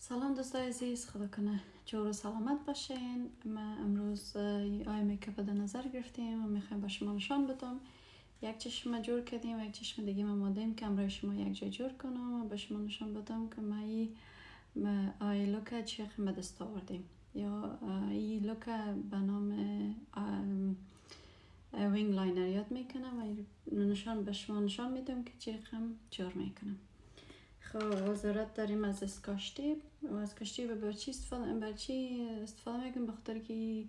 سلام دوستای عزیز، خدا کنه جور و سلامت باشین. ما امروز آی میکاپ در نظر گرفتیم و میخوایم با شما نشان بدم. یک چشم جور کردیم، یک چشم دیگه ما مادیم که امروز شما یک جای جور کنم و با شما نشان بدم که ما آی لوک چی قیمت دست آوردیم، یا ای لوک به نام وینگ لاینر یاد میکنم و نشان به شما نشان میدم که چی قیمت جور میکنم. خب ضرورت داریم از اسکاشتی و از کاشتی بر چی استفاده میکنم؟ بخاطر که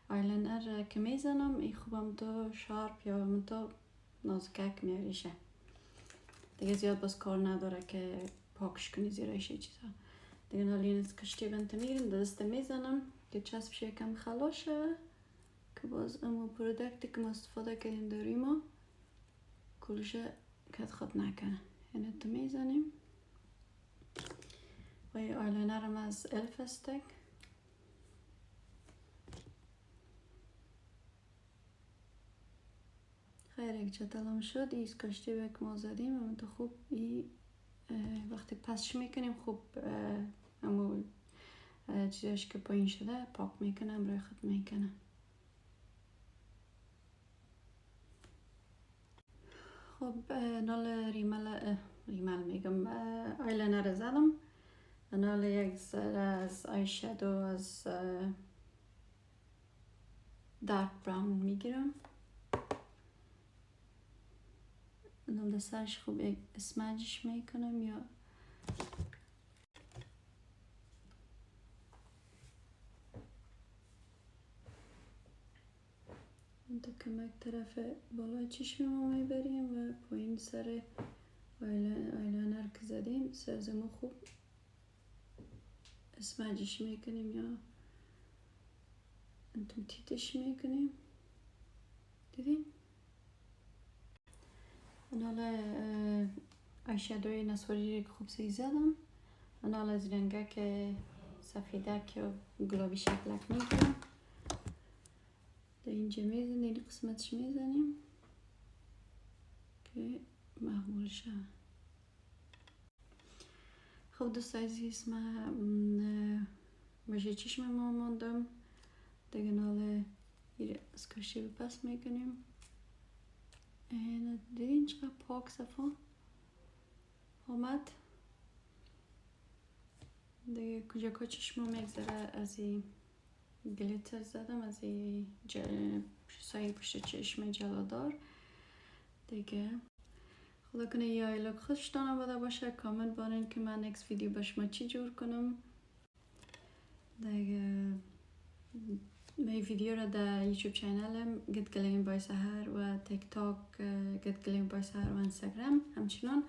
آیلاینر که میزنم این خوبم تو شارپ یا من تو نازکک میریشه دیگه، زیاد باز کار نداره که پاکش کنی زیرش چیزا دیگه. نالین از کاشتی بنت میگیرم دست میزنم که چسبش یکم خلاشه که باز امو پرودکتی که ما استفاده کردیم داریم کلش کت خود نکنه. یعنی تو میزنیم و این آیلاینرم از الف استک خیر یک چطلم شد. ایست کاشتی به که ما زدیم و تو خوب وقتی پسش میکنیم خوب همون چیزش که پایین شده پاک میکنم روی خود میکنم. خب نال ریمل میگم آیلاینر زدم. نال یک ذره از آی شادو از دارک براون میگیرم. نال سرش خوب یک اسمجش میکنم یا تا کمک طرف بالای چشم ما میبریم و پایین سر آیلاینر که زدیم سرزمو خوب اسمجش میکنیم یا انتم تیتش میکنیم. دیدین؟ حالا آیشادوی نسواری که خوب سی زدم. حالا از رنگه که سفیده که گلابی شکلک میکنم در اینجا میزنیم، این قسمتش میزنیم که محمول شه. خب دوست عزیز من باشه چشم ما ماندم دیگه. ناله از کاشی پس میکنیم. دیدین چقدر پاک صفا آمد دیگه. کجا که چشم میگذره از این گلیتر زدم، از این سایه پشت چشم جلادار دیگه. خدا کنه یا ایلوک خوشتان آمده باشه. کامنت بانین که من نکس ویدیو با شما چی جور کنم دیگه. می ویدیو را در یوتیوب چینلم گت گلیم بای سحر و تیک تاک گت گلیم بای سحر و اینستاگرام همچنان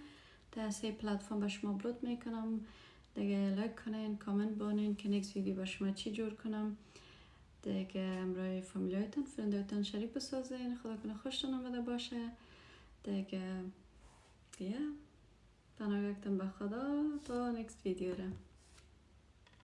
در 3 پلتفرم با شما اپلود میکنم دیگه. لایک کنین، کامنت بانین که نکس ویدیو با شما چی جور کنم دیگه. امروی فامیلیایتان فرندایتان شریک بسازین. خدا کنه خوشتون آمده باشه دیگه. پناهگاهتون به خدا تا نکست ویدیو را.